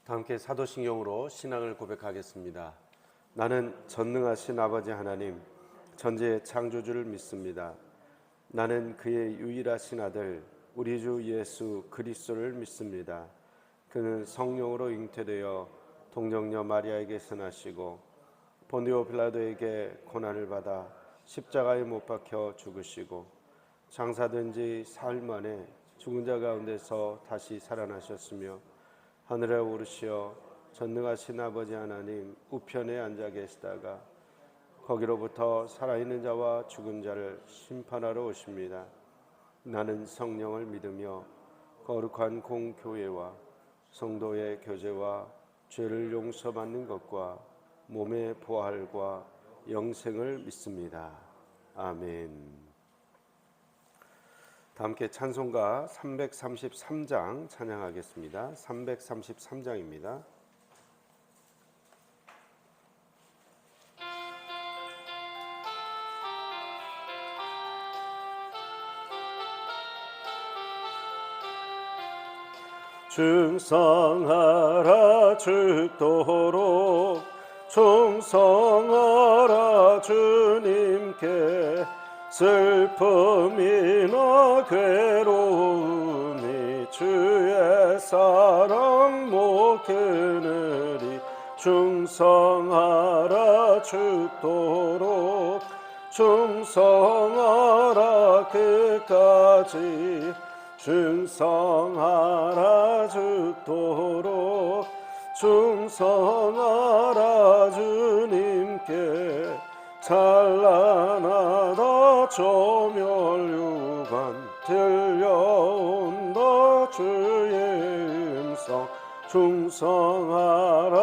다 함께 사도신경으로 신앙을 고백하겠습니다. 나는 전능하신 아버지 하나님, 전지의 창조주를 믿습니다. 나는 그의 유일하신 아들, 우리 주 예수 그리스도를 믿습니다. 그는 성령으로 잉태되어 동정녀 마리아에게서 나시고 본디오 빌라도에게 고난을 받아 십자가에 못 박혀 죽으시고 장사된 지 사흘 만에 죽은 자 가운데서 다시 살아나셨으며 하늘에 오르시어 전능하신 아버지 하나님 우편에 앉아 계시다가 거기로부터 살아있는 자와 죽은 자를 심판하러 오십니다. 나는 성령을 믿으며 거룩한 공교회와 성도의 교제와 죄를 용서받는 것과 몸의 부활과 영생을 믿습니다. 아멘. 다 함께 찬송가 333장 찬양하겠습니다. 333장입니다. 충성하라 죽도록 충성하라 주님께 슬픔이나 괴로움이 주의 사랑 못 끊으리 충성하라 죽도록 충성하라 끝까지 충성하라 죽도록 충성하라 주님께 찬란하다 조멸유관 들려온다 주의 음성 충성하라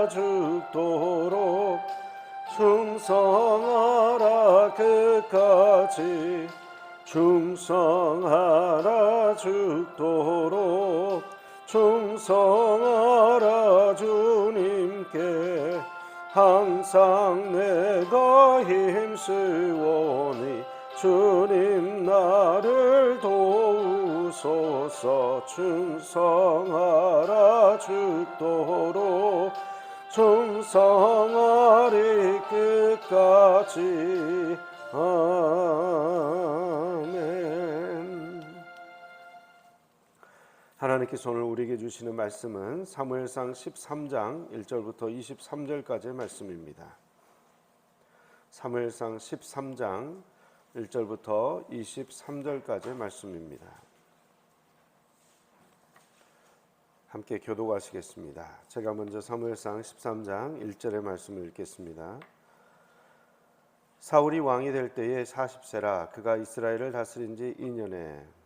죽도록 충성하라 끝까지 충성하라 죽도록 충성하라 주님께 항상 내가 힘쓰오니 주님 나를 도우소서 충성하라 죽도록 충성하리 끝까지 아멘. 하나님께 손을 우리에게 주시는 말씀은 사무엘상 13장 1절부터 23절까지의 말씀입니다. 사무엘상 13장 1절부터 23절까지의 말씀입니다. 함께 교독하시겠습니다. 제가 먼저 사무엘상 13장 1절의 말씀을 읽겠습니다. 사울이 왕이 될 때에 40세라 그가 이스라엘을 다스린 지 2년에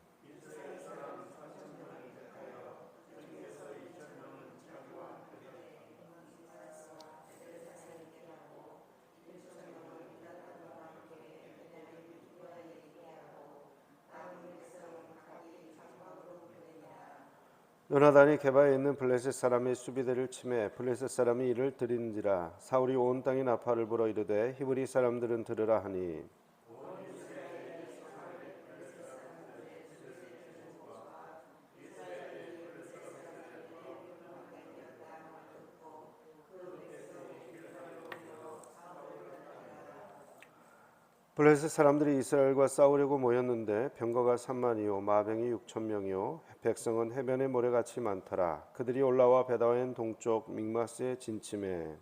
요나단이 게바에 있는 블레셋 사람의 수비대를 치매 블레셋 사람이 이를 들인지라 사울이 온 땅에 나팔을 불어 이르되 히브리 사람들은 들으라 하니 블레셋 사람들이 이스라엘과 싸우려고 모였는데 병거가 3만이요 마병이 6,000명이요 백성은 해변의 모래같이 많더라. 그들이 올라와 베다웬 동쪽 믹마스에 진침해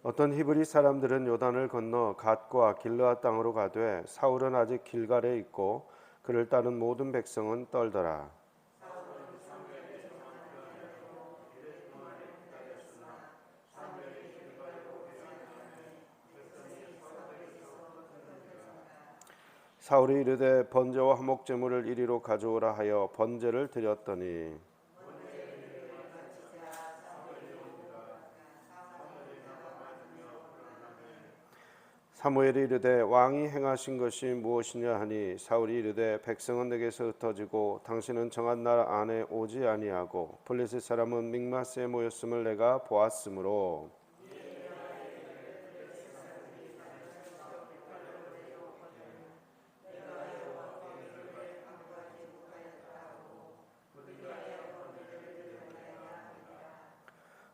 어떤 히브리 사람들은 요단을 건너 갓과 길르앗 땅으로 가되 사울은 아직 길갈에 있고 그를 따른 모든 백성은 떨더라. 사울이 이르되 번제와 화목 제물을 이리로 가져오라 하여 번제를 드렸더니 사무엘이 이르되 왕이 행하신 것이 무엇이냐 하니 사울이 이르되 백성은 내게서 흩어지고 당신은 정한 날 안에 오지 아니하고 블레셋 사람은 믹마스에 모였음을 내가 보았으므로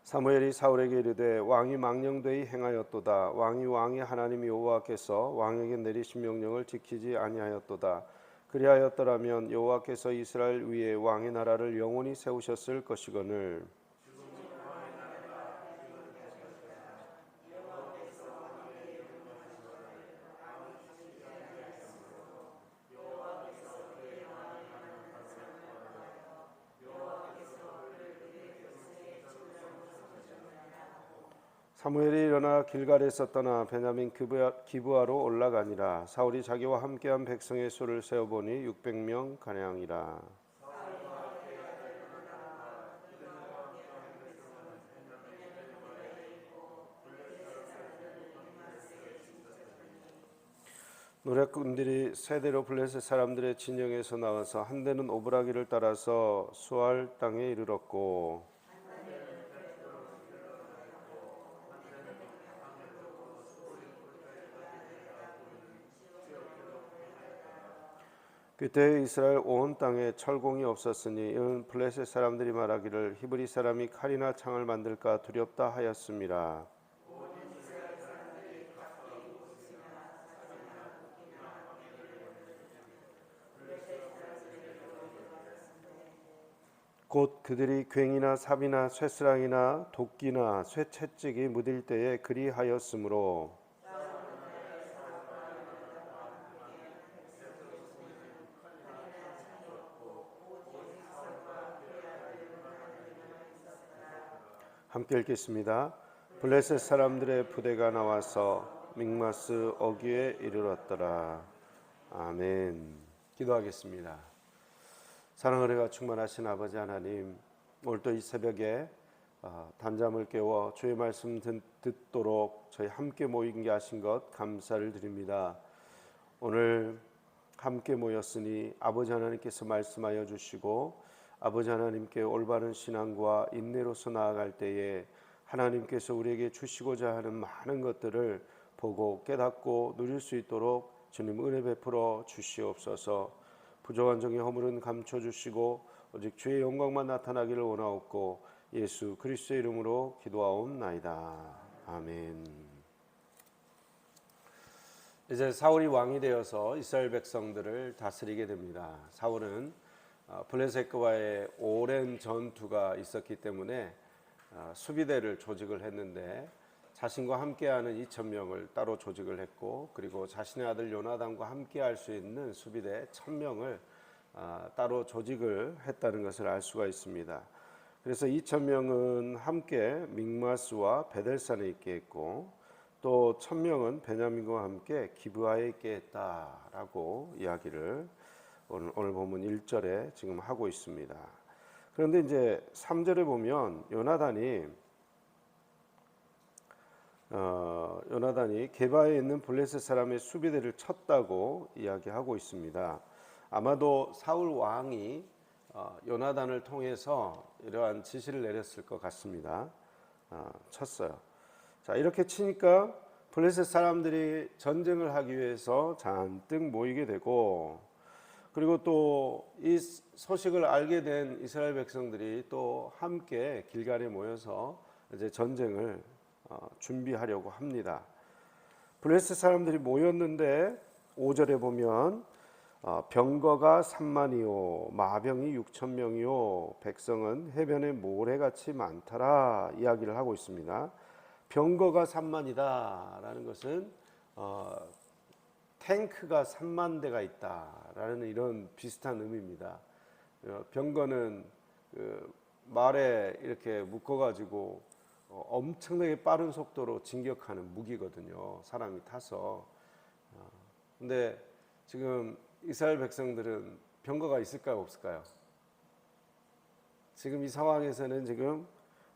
사무엘이 사울에게 이르되 왕이 망령되이 행하였도다. 왕의 하나님 여호와께서 왕에게 내리신 명령을 지키지 아니하였도다. 그리하였더라면 여호와께서 이스라엘 위에 왕의 나라를 영원히 세우셨을 것이거늘. 사무엘이 일어나 길갈에서 떠나 베냐민 기브아로 올라가니라. 사울이 자기와 함께한 백성의 수를 세어보니 600명 가량이라. 노략군들이 세 대로 블레셋 사람들의 진영에서 나와서 한 대는 오브라기를 따라서 수알 땅에 이르렀고 그때 이스라엘 온 땅에 철공이 없었으니 이는 블레셋 사람들이 말하기를 히브리 사람이 칼이나 창을 만들까 두렵다 하였음이라. 곧 그들이 괭이나 삽이나 쇠스랑이나 도끼나 쇠채찍이 무딜 때에 그리하였으므로 함께 읽겠습니다. 블레셋 사람들의 부대가 나와서 믹마스 어귀에 이르렀더라. 아멘. 기도하겠습니다. 사랑의 은혜가 충만하신 아버지 하나님, 오늘도 이 새벽에 단잠을 깨워 주의 말씀 듣도록 저희 함께 모이게 하신 것 감사를 드립니다. 오늘 함께 모였으니 아버지 하나님께서 말씀하여 주시고 아버지 하나님께 올바른 신앙과 인내로서 나아갈 때에 하나님께서 우리에게 주시고자 하는 많은 것들을 보고 깨닫고 누릴 수 있도록 주님 은혜 베풀어 주시옵소서. 부족한 종의 허물은 감춰주시고 오직 주의 영광만 나타나기를 원하옵고 예수 그리스도의 이름으로 기도하옵나이다. 아멘. 이제 사울이 왕이 되어서 이스라엘 백성들을 다스리게 됩니다. 사울은 블레셋과의 오랜 전투가 있었기 때문에 수비대를 조직을 했는데 자신과 함께하는 2,000명을 따로 조직을 했고 그리고 자신의 아들 요나단과 함께할 수 있는 수비대 1,000명을 따로 조직을 했다는 것을 알 수가 있습니다. 그래서 2,000명은 함께 믹마스와 베델산에 있게 했고 또 1,000명은 베냐민과 함께 기브아에 있게 했다라고 이야기를 오늘 본문 1절에 지금 하고 있습니다. 그런데 이제 3절에 보면 요나단이 게바에 있는 블레셋 사람의 수비대를 쳤다고 이야기하고 있습니다. 아마도 사울 왕이 요나단을 통해서 이러한 지시를 내렸을 것 같습니다. 쳤어요. 자, 이렇게 치니까 블레셋 사람들이 전쟁을 하기 위해서 잔뜩 모이게 되고 그리고 또 이 소식을 알게 된 이스라엘 백성들이 또 함께 길갈에 모여서 이제 전쟁을 준비하려고 합니다. 블레셋 사람들이 모였는데 5절에 보면 병거가 3만이요 마병이 6,000명이요 백성은 해변에 모래같이 많더라 이야기를 하고 있습니다. 병거가 3만이다라는 것은 탱크가 3만 대가 있다라는 이런 비슷한 의미입니다. 병거는 말에 이렇게 묶어가지고 엄청나게 빠른 속도로 진격하는 무기거든요. 사람이 타서. 근데 지금 이스라엘 백성들은 병거가 있을까요, 없을까요? 지금 이 상황에서는 지금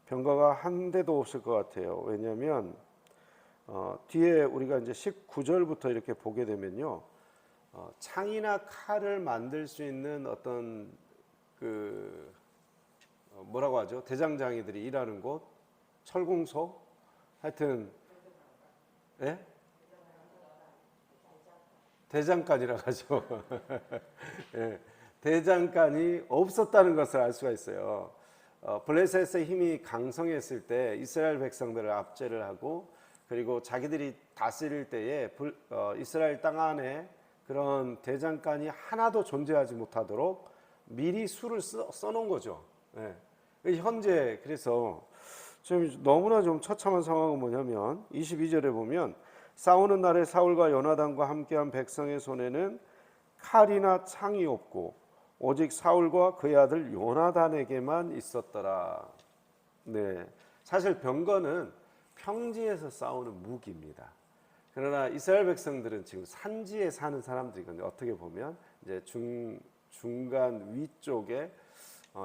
병거가 한 대도 없을 것 같아요. 왜냐하면 뒤에 우리가 이제 19절부터 이렇게 보게 되면요, 창이나 칼을 만들 수 있는 어떤 뭐라고 하죠? 대장장이들이 일하는 곳, 철공소, 하여튼, 예? 대장간이라고 하죠. 예, 대장간이 없었다는 것을 알 수가 있어요. 블레셋의 힘이 강성했을 때 이스라엘 백성들을 압제를 하고, 그리고 자기들이 다스릴 때에 이스라엘 땅 안에 그런 대장간이 하나도 존재하지 못하도록 미리 수를 써놓은 거죠. 예. 현재 그래서 지금 너무나 좀 처참한 상황은 뭐냐면 22절에 보면 싸우는 날에 사울과 요나단과 함께한 백성의 손에는 칼이나 창이 없고 오직 사울과 그의 아들 요나단에게만 있었더라. 네, 사실 병거는 평지에서 싸우는 무기입니다. 그러나 이스라엘 백성들은 지금 산지에 사는 사람들이거든요. 어떻게 보면 이제 중간 위쪽에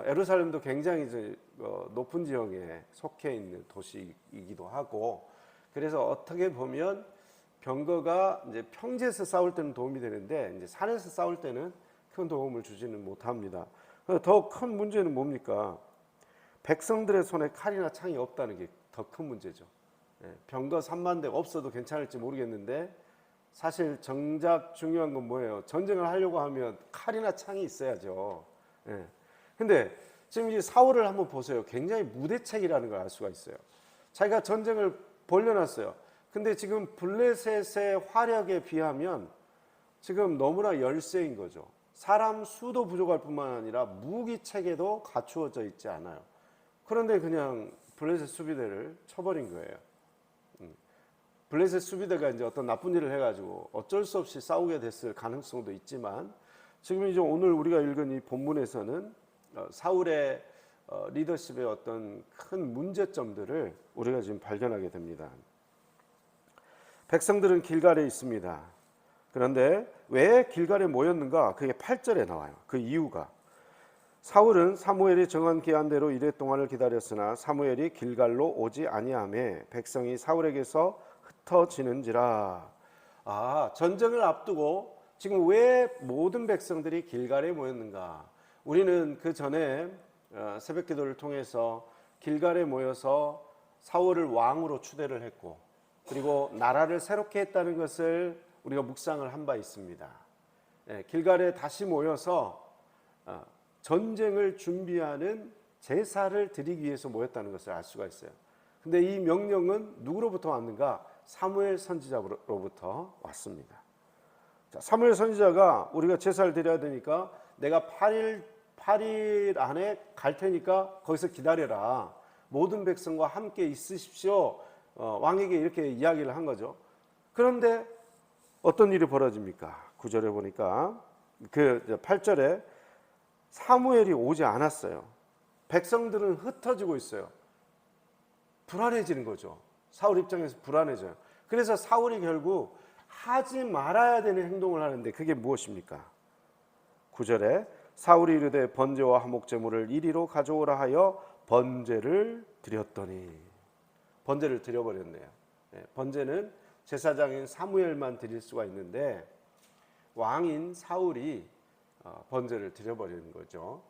예루살렘도 굉장히 높은 지형에 속해 있는 도시이기도 하고, 그래서 어떻게 보면 병거가 이제 평지에서 싸울 때는 도움이 되는데 이제 산에서 싸울 때는 큰 도움을 주지는 못합니다. 더 큰 문제는 뭡니까? 백성들의 손에 칼이나 창이 없다는 게 더 큰 문제죠. 병거 3만 대 없어도 괜찮을지 모르겠는데 사실 정작 중요한 건 뭐예요? 전쟁을 하려고 하면 칼이나 창이 있어야죠. 근데 지금 이 사울을 한번 보세요. 굉장히 무대책이라는 걸 알 수가 있어요. 자기가 전쟁을 벌려놨어요. 근데 지금 블레셋의 화력에 비하면 지금 너무나 열세인 거죠. 사람 수도 부족할 뿐만 아니라 무기 체계도 갖추어져 있지 않아요. 그런데 그냥 블레셋 수비대를 쳐버린 거예요. 블레셋 수비대가 이제 어떤 나쁜 일을 해가지고 어쩔 수 없이 싸우게 됐을 가능성도 있지만, 지금 이제 오늘 우리가 읽은 이 본문에서는 사울의 리더십의 어떤 큰 문제점들을 우리가 지금 발견하게 됩니다. 백성들은 길갈에 있습니다. 그런데 왜 길갈에 모였는가? 그게 8절에 나와요. 그 이유가, 사울은 사무엘이 정한 기한대로 이레 동안을 기다렸으나 사무엘이 길갈로 오지 아니하매 백성이 사울에게서 흩어지는지라. 전쟁을 앞두고 지금 왜 모든 백성들이 길갈에 모였는가? 우리는 그 전에 새벽 기도를 통해서 길갈에 모여서 사울을 왕으로 추대를 했고, 그리고 나라를 새롭게 했다는 것을 우리가 묵상을 한 바 있습니다. 길갈에 다시 모여서 전쟁을 준비하는 제사를 드리기 위해서 모였다는 것을 알 수가 있어요. 근데 이 명령은 누구로부터 왔는가? 사무엘 선지자로부터 왔습니다. 자, 사무엘 선지자가 우리가 제사를 드려야 되니까 내가 8일 안에 갈 테니까 거기서 기다려라. 모든 백성과 함께 있으십시오. 왕에게 이렇게 이야기를 한 거죠. 그런데 어떤 일이 벌어집니까? 9절에 보니까 8절에 사무엘이 오지 않았어요. 백성들은 흩어지고 있어요. 불안해지는 거죠. 사울 입장에서 불안해져요. 그래서 사울이 결국 하지 말아야 되는 행동을 하는데 그게 무엇입니까? 9절에 사울이 이르되 번제와 화목 제물을 이리로 가져오라 하여 번제를 드렸더니, 번제를 드려버렸네요. 번제는 제사장인 사무엘만 드릴 수가 있는데 왕인 사울이 번제를 드려버리는 거죠.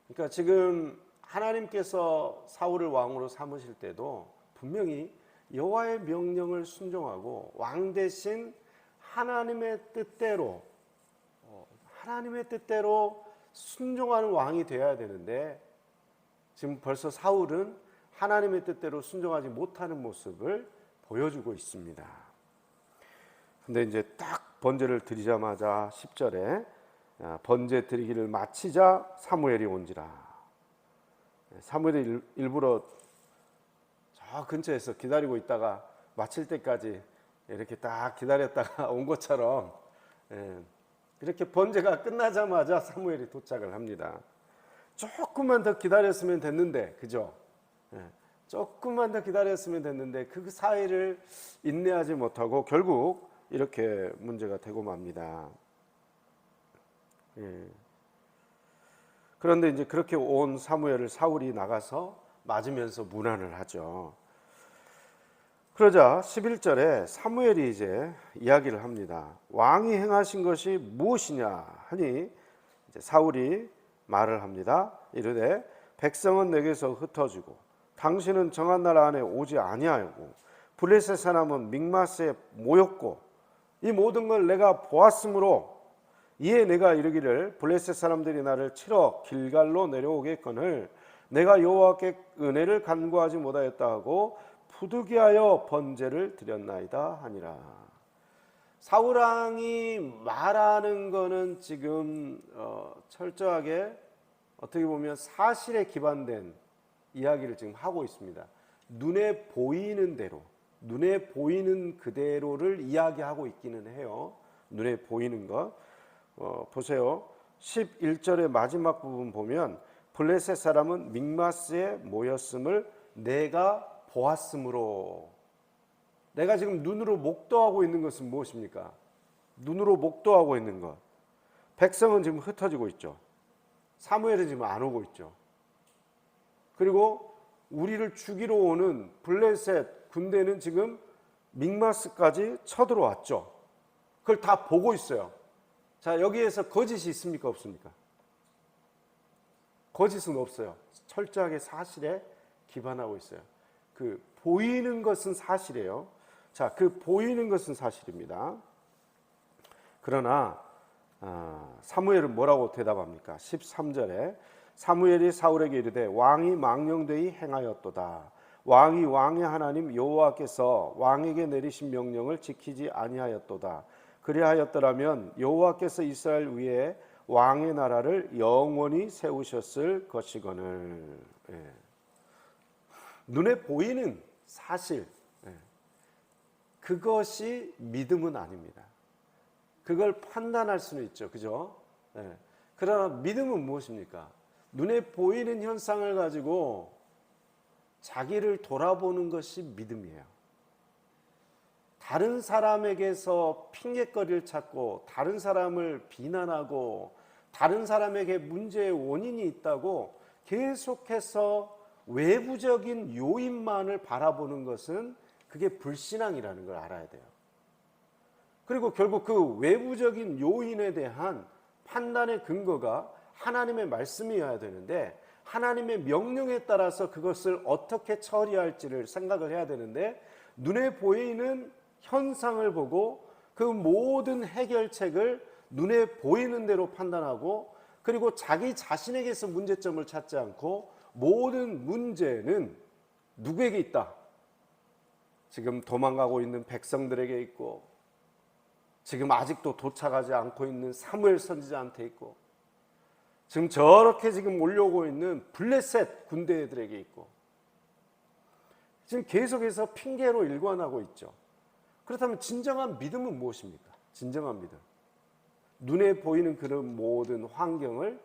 그러니까 지금 하나님께서 사울을 왕으로 삼으실 때도 분명히 여호와의 명령을 순종하고 왕 대신 하나님의 뜻대로 순종하는 왕이 되어야 되는데, 지금 벌써 사울은 하나님의 뜻대로 순종하지 못하는 모습을 보여주고 있습니다. 근데 이제 딱 번제를 드리자마자 10절에 번제 드리기를 마치자 사무엘이 온지라. 사무엘이 일부러 저 근처에서 기다리고 있다가 마칠 때까지 이렇게 딱 기다렸다가 온 것처럼, 이렇게 번제가 끝나자마자 사무엘이 도착을 합니다. 조금만 더 기다렸으면 됐는데, 그죠? 조금만 더 기다렸으면 됐는데 그 사이를 인내하지 못하고 결국 이렇게 문제가 되고 맙니다. 그런데 이제 그렇게 온 사무엘을 사울이 나가서 맞으면서 문안을 하죠. 그러자 11절에 사무엘이 이제 이야기를 합니다. 왕이 행하신 것이 무엇이냐 하니 이제 사울이 말을 합니다. 이르되 백성은 내게서 흩어지고 당신은 정한 날 안에 오지 아니하고 블레셋 사람은 mikmas에 모였고 이 모든 걸 내가 보았으므로 이에 내가 이르기를 블레셋 사람들이 나를 치러 길갈로 내려오겠거늘 내가 여호와께 은혜를 간구하지 못하였다 하고 부득이하여 번제를 드렸나이다 하니라. 사울 왕이 말하는 거는 지금 철저하게 어떻게 보면 사실에 기반된 이야기를 지금 하고 있습니다. 눈에 보이는 대로, 눈에 보이는 그대로를 이야기하고 있기는 해요. 눈에 보이는 것. 보세요. 11절의 마지막 부분 보면 블레셋 사람은 믹마스에 모였음을 내가 보았으므로. 내가 지금 눈으로 목도하고 있는 것은 무엇입니까? 눈으로 목도하고 있는 것. 백성은 지금 흩어지고 있죠. 사무엘은 지금 안 오고 있죠. 그리고 우리를 죽이러 오는 블레셋 군대는 지금 믹마스까지 쳐들어왔죠. 그걸 다 보고 있어요. 자, 여기에서 거짓이 있습니까? 없습니까? 거짓은 없어요. 철저하게 사실에 기반하고 있어요. 그 보이는 것은 사실이에요. 자, 그 보이는 것은 사실입니다. 그러나 사무엘은 뭐라고 대답합니까? 13절에 사무엘이 사울에게 이르되 왕이 망령되이 행하였도다. 왕이 왕의 하나님 여호와께서 왕에게 내리신 명령을 지키지 아니하였도다. 그리하였더라면 여호와께서 이스라엘 위에 왕의 나라를 영원히 세우셨을 것이거늘. 눈에 보이는 사실, 그것이 믿음은 아닙니다. 그걸 판단할 수는 있죠, 그죠? 그러나 믿음은 무엇입니까? 눈에 보이는 현상을 가지고 자기를 돌아보는 것이 믿음이에요. 다른 사람에게서 핑계거리를 찾고 다른 사람을 비난하고 다른 사람에게 문제의 원인이 있다고 계속해서 외부적인 요인만을 바라보는 것은 그게 불신앙이라는 걸 알아야 돼요. 그리고 결국 그 외부적인 요인에 대한 판단의 근거가 하나님의 말씀이어야 되는데 하나님의 명령에 따라서 그것을 어떻게 처리할지를 생각을 해야 되는데 눈에 보이는 현상을 보고 그 모든 해결책을 눈에 보이는 대로 판단하고 그리고 자기 자신에게서 문제점을 찾지 않고 모든 문제는 누구에게 있다? 지금 도망가고 있는 백성들에게 있고 지금 아직도 도착하지 않고 있는 사무엘 선지자한테 있고 지금 저렇게 지금 몰려오고 있는 블레셋 군대들에게 있고 지금 계속해서 핑계로 일관하고 있죠. 그렇다면 진정한 믿음은 무엇입니까? 진정한 믿음. 눈에 보이는 그런 모든 환경을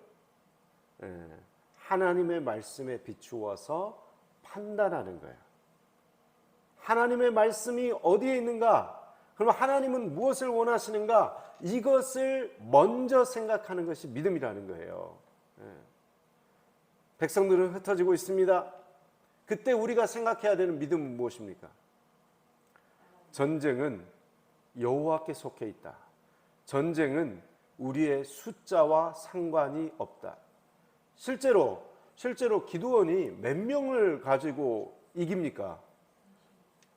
하나님의 말씀에 비추어서 판단하는 거예요. 하나님의 말씀이 어디에 있는가? 그럼 하나님은 무엇을 원하시는가? 이것을 먼저 생각하는 것이 믿음이라는 거예요. 백성들은 흩어지고 있습니다. 그때 우리가 생각해야 되는 믿음은 무엇입니까? 전쟁은 여호와께 속해 있다. 전쟁은 우리의 숫자와 상관이 없다. 실제로 기드온이 몇 명을 가지고 이깁니까?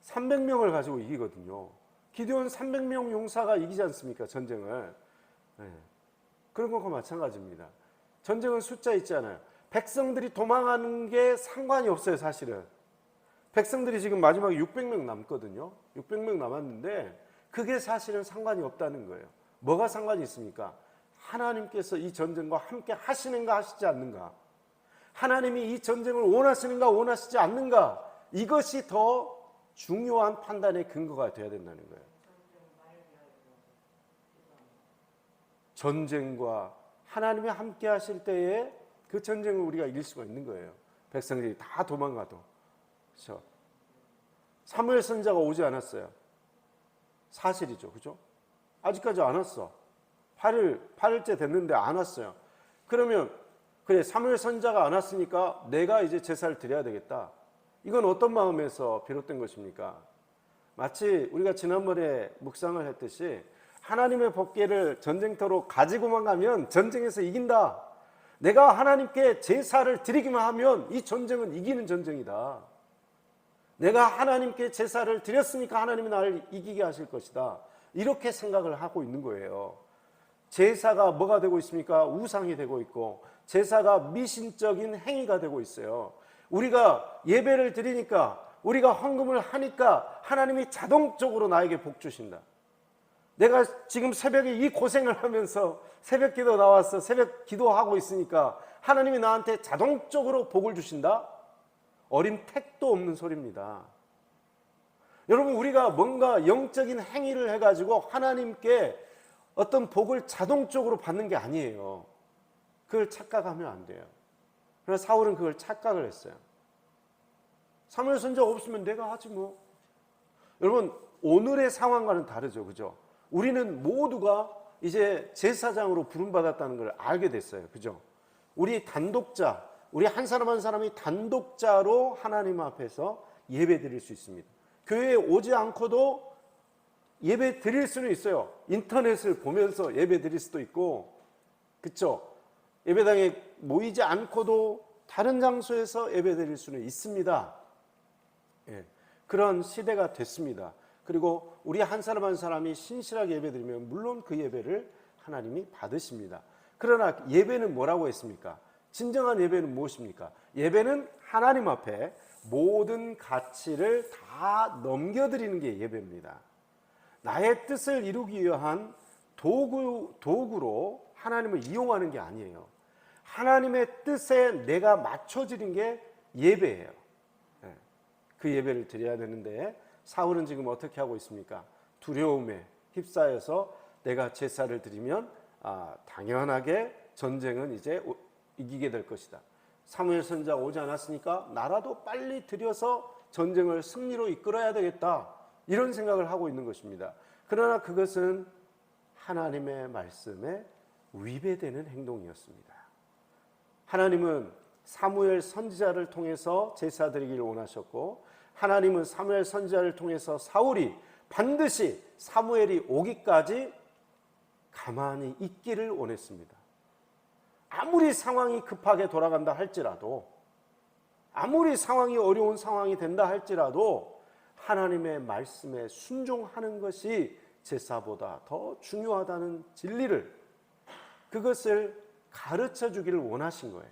300명을 가지고 이기거든요. 기드온 300명 용사가 이기지 않습니까? 전쟁을. 그런 것과 마찬가지입니다. 전쟁은 숫자 있잖아요. 백성들이 도망가는 게 상관이 없어요, 사실은. 백성들이 지금 마지막에 600명 남거든요. 600명 남았는데 그게 사실은 상관이 없다는 거예요. 뭐가 상관이 있습니까? 하나님께서 이 전쟁과 함께 하시는가 하시지 않는가? 하나님이 이 전쟁을 원하시는가 원하시지 않는가? 이것이 더 중요한 판단의 근거가 되어야 된다는 거예요. 전쟁과 하나님이 함께 하실 때에 그 전쟁을 우리가 이길 수가 있는 거예요. 백성들이 다 도망가도. 그렇죠? 사무엘 선지자가 오지 않았어요. 사실이죠. 그죠? 아직까지 안 왔어. 8일째 됐는데 안 왔어요. 그러면 그래, 사무엘 선지자가 안 왔으니까 내가 이제 제사를 드려야 되겠다. 이건 어떤 마음에서 비롯된 것입니까? 마치 우리가 지난번에 묵상을 했듯이 하나님의 법궤를 전쟁터로 가지고만 가면 전쟁에서 이긴다. 내가 하나님께 제사를 드리기만 하면 이 전쟁은 이기는 전쟁이다. 내가 하나님께 제사를 드렸으니까 하나님이 나를 이기게 하실 것이다. 이렇게 생각을 하고 있는 거예요. 제사가 뭐가 되고 있습니까? 우상이 되고 있고, 제사가 미신적인 행위가 되고 있어요. 우리가 예배를 드리니까, 우리가 헌금을 하니까 하나님이 자동적으로 나에게 복 주신다. 내가 지금 새벽에 이 고생을 하면서 새벽 기도 나와서 새벽 기도하고 있으니까 하나님이 나한테 자동적으로 복을 주신다? 어린 택도 없는 소리입니다. 여러분, 우리가 뭔가 영적인 행위를 해가지고 하나님께 어떤 복을 자동적으로 받는 게 아니에요. 그걸 착각하면 안 돼요. 그래서 사울은 그걸 착각을 했어요. 사무엘 선지자 없으면 내가 하지 뭐. 여러분, 오늘의 상황과는 다르죠. 그죠? 우리는 모두가 이제 제사장으로 부름받았다는 걸 알게 됐어요. 그죠? 우리 단독자, 우리 한 사람 한 사람이 단독자로 하나님 앞에서 예배 드릴 수 있습니다. 교회에 오지 않고도 예배 드릴 수는 있어요. 인터넷을 보면서 예배 드릴 수도 있고, 그쵸? 예배당에 모이지 않고도 다른 장소에서 예배 드릴 수는 있습니다. 예, 그런 시대가 됐습니다. 그리고 우리 한 사람 한 사람이 신실하게 예배 드리면 물론 그 예배를 하나님이 받으십니다. 그러나 예배는 뭐라고 했습니까? 진정한 예배는 무엇입니까? 예배는 하나님 앞에 모든 가치를 다 넘겨드리는 게 예배입니다. 나의 뜻을 이루기 위한 도구로 하나님을 이용하는 게 아니에요. 하나님의 뜻에 내가 맞춰지는 게 예배예요. 그 예배를 드려야 되는데 사울은 지금 어떻게 하고 있습니까? 두려움에 휩싸여서 내가 제사를 드리면 당연하게 전쟁은 이제 이기게 될 것이다. 사무엘 선지자가 오지 않았으니까 나라도 빨리 들여서 전쟁을 승리로 이끌어야 되겠다. 이런 생각을 하고 있는 것입니다. 그러나 그것은 하나님의 말씀에 위배되는 행동이었습니다. 하나님은 사무엘 선지자를 통해서 제사 드리기를 원하셨고, 하나님은 사무엘 선지자를 통해서 사울이 반드시 사무엘이 오기까지 가만히 있기를 원했습니다. 아무리 상황이 급하게 돌아간다 할지라도, 아무리 상황이 어려운 상황이 된다 할지라도 하나님의 말씀에 순종하는 것이 제사보다 더 중요하다는 진리를, 그것을 가르쳐 주기를 원하신 거예요.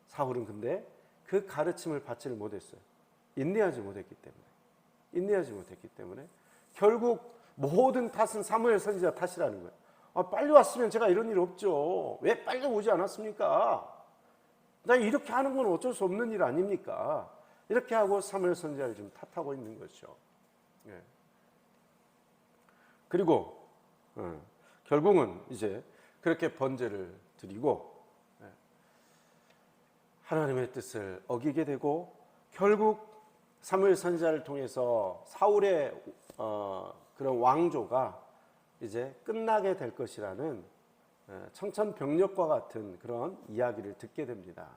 사울은 근데 그 가르침을 받지를 못했어요. 인내하지 못했기 때문에 결국 모든 탓은 사무엘 선지자 탓이라는 거예요. 빨리 왔으면 제가 이런 일 없죠. 왜 빨리 오지 않았습니까? 나 이렇게 하는 건 어쩔 수 없는 일 아닙니까? 이렇게 하고 사무엘 선지자를 좀 탓하고 있는 거죠. 그리고 결국은 이제 그렇게 번제를 드리고 하나님의 뜻을 어기게 되고, 결국 사무엘 선지자를 통해서 사울의 그런 왕조가 이제 끝나게 될 것이라는 청천벽력과 같은 그런 이야기를 듣게 됩니다.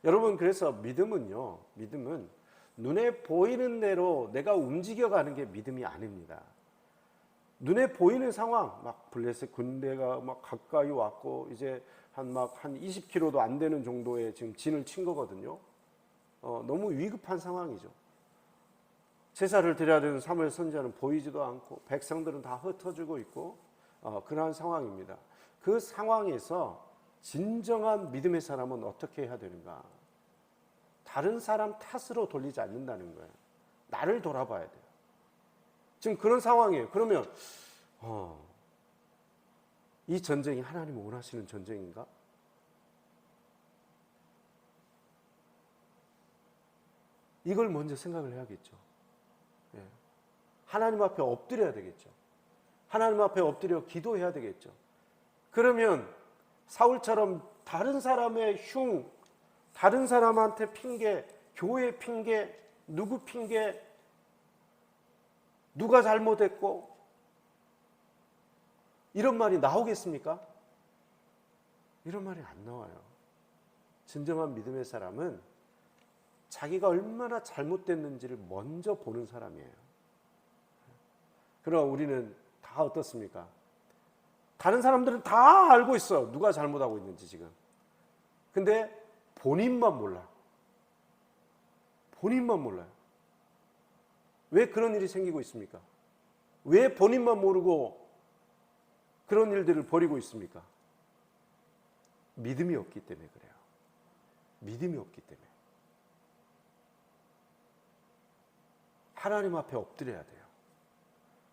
여러분, 그래서 믿음은 눈에 보이는 대로 내가 움직여가는 게 믿음이 아닙니다. 눈에 보이는 상황, 막 블레셋 군대가 막 가까이 왔고 이제 한 20km도 안 되는 정도의 지금 진을 친 거거든요. 너무 위급한 상황이죠. 제사를 드려야 되는 사무엘 선지자는 보이지도 않고 백성들은 다 흩어지고 있고 그러한 상황입니다. 그 상황에서 진정한 믿음의 사람은 어떻게 해야 되는가? 다른 사람 탓으로 돌리지 않는다는 거예요. 나를 돌아봐야 돼요. 지금 그런 상황이에요. 그러면 이 전쟁이 하나님이 원하시는 전쟁인가? 이걸 먼저 생각을 해야겠죠. 하나님 앞에 엎드려야 되겠죠. 하나님 앞에 엎드려 기도해야 되겠죠. 그러면 사울처럼 다른 사람의 흉, 다른 사람한테 핑계, 교회 핑계, 누구 핑계, 누가 잘못했고 이런 말이 나오겠습니까? 이런 말이 안 나와요. 진정한 믿음의 사람은 자기가 얼마나 잘못됐는지를 먼저 보는 사람이에요. 그러나 우리는 다 어떻습니까? 다른 사람들은 다 알고 있어. 누가 잘못하고 있는지 지금. 근데 본인만 몰라. 본인만 몰라요. 왜 그런 일이 생기고 있습니까? 왜 본인만 모르고 그런 일들을 벌이고 있습니까? 믿음이 없기 때문에 그래요. 믿음이 없기 때문에. 하나님 앞에 엎드려야 돼요.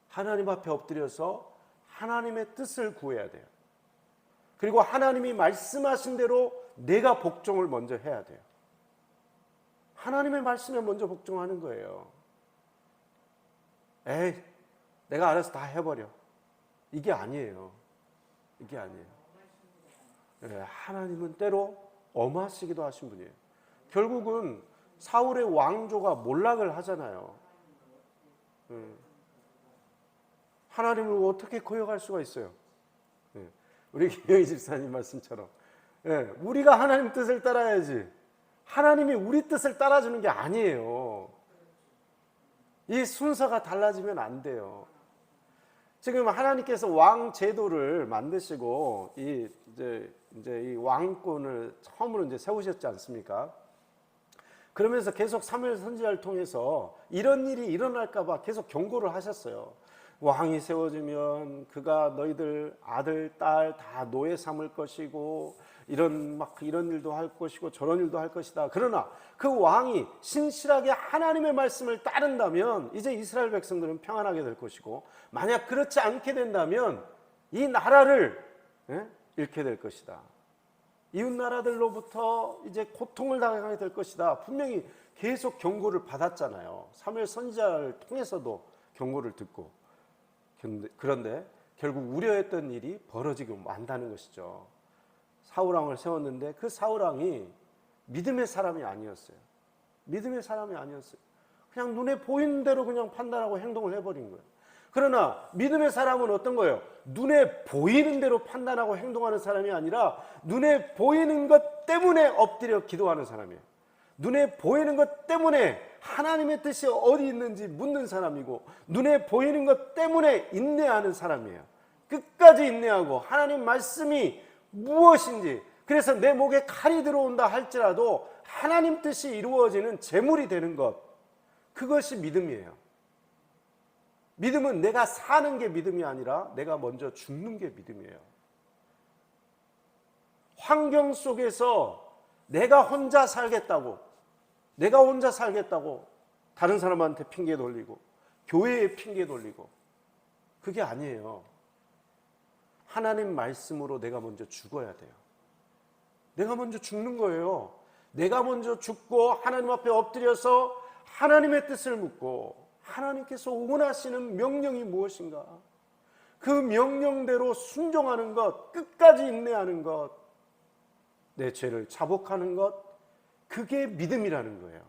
하나님 앞에 엎드려서 하나님의 뜻을 구해야 돼요. 그리고 하나님이 말씀하신 대로 내가 복종을 먼저 해야 돼요. 하나님의 말씀에 먼저 복종하는 거예요. 에이, 내가 알아서 다 해버려. 이게 아니에요. 이게 아니에요. 네, 하나님은 때로 엄하시기도 하신 분이에요. 결국은 사울의 왕조가 몰락을 하잖아요. 하나님을 어떻게 거역할 수가 있어요? 우리 김영희 집사님 말씀처럼 우리가 하나님 뜻을 따라야지 하나님이 우리 뜻을 따라주는 게 아니에요. 이 순서가 달라지면 안 돼요. 지금 하나님께서 왕 제도를 만드시고 이제 이 왕권을 처음으로 이제 세우셨지 않습니까? 그러면서 계속 사무엘 선지자를 통해서 이런 일이 일어날까 봐 계속 경고를 하셨어요. 왕이 세워지면 그가 너희들 아들, 딸 다 노예 삼을 것이고 이런 일도 할 것이고 저런 일도 할 것이다. 그러나 그 왕이 신실하게 하나님의 말씀을 따른다면 이제 이스라엘 백성들은 평안하게 될 것이고 만약 그렇지 않게 된다면 이 나라를 잃게 될 것이다. 이웃 나라들로부터 이제 고통을 당하게 될 것이다. 분명히 계속 경고를 받았잖아요. 사무엘 선지자를 통해서도 경고를 듣고. 그런데 결국 우려했던 일이 벌어지고 만다는 것이죠. 사울왕을 세웠는데 그 사울왕이 믿음의 사람이 아니었어요. 믿음의 사람이 아니었어요. 그냥 눈에 보이는 대로 그냥 판단하고 행동을 해버린 거예요. 그러나 믿음의 사람은 어떤 거예요? 눈에 보이는 대로 판단하고 행동하는 사람이 아니라 눈에 보이는 것 때문에 엎드려 기도하는 사람이에요. 눈에 보이는 것 때문에 하나님의 뜻이 어디 있는지 묻는 사람이고 눈에 보이는 것 때문에 인내하는 사람이에요. 끝까지 인내하고 하나님 말씀이 무엇인지, 그래서 내 목에 칼이 들어온다 할지라도 하나님 뜻이 이루어지는 제물이 되는 것, 그것이 믿음이에요. 믿음은 내가 사는 게 믿음이 아니라 내가 먼저 죽는 게 믿음이에요. 환경 속에서 내가 혼자 살겠다고 다른 사람한테 핑계 돌리고 교회에 핑계 돌리고 그게 아니에요. 하나님 말씀으로 내가 먼저 죽어야 돼요. 내가 먼저 죽는 거예요. 내가 먼저 죽고 하나님 앞에 엎드려서 하나님의 뜻을 묻고 하나님께서 원하시는 명령이 무엇인가, 그 명령대로 순종하는 것, 끝까지 인내하는 것, 내 죄를 자복하는 것, 그게 믿음이라는 거예요.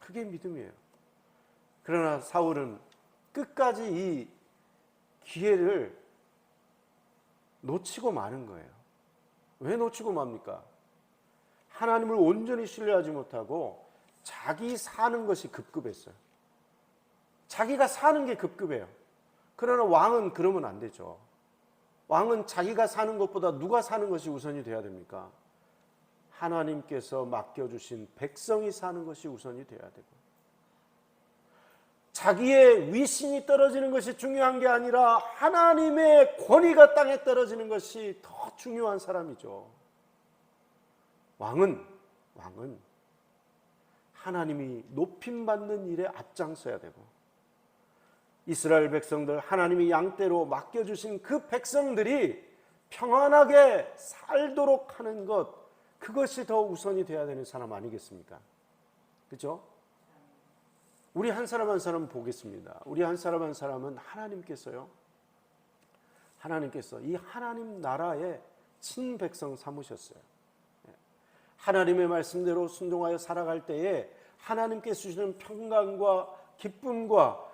그게 믿음이에요. 그러나 사울은 끝까지 이 기회를 놓치고 마는 거예요. 왜 놓치고 맙니까? 하나님을 온전히 신뢰하지 못하고 자기 사는 것이 급급했어요. 자기가 사는 게 급급해요. 그러나 왕은 그러면 안 되죠. 왕은 자기가 사는 것보다 누가 사는 것이 우선이 돼야 됩니까? 하나님께서 맡겨주신 백성이 사는 것이 우선이 돼야 되고, 자기의 위신이 떨어지는 것이 중요한 게 아니라 하나님의 권위가 땅에 떨어지는 것이 더 중요한 사람이죠. 왕은 하나님이 높임받는 일에 앞장서야 되고, 이스라엘 백성들, 하나님이 양떼로 맡겨주신 그 백성들이 평안하게 살도록 하는 것, 그것이 더 우선이 돼야 되는 사람 아니겠습니까? 그렇죠? 우리 한 사람 한 사람 보겠습니다. 우리 한 사람 한 사람은 하나님께서 이 하나님 나라의 친백성 삼으셨어요. 하나님의 말씀대로 순종하여 살아갈 때에 하나님께서 주시는 평강과 기쁨과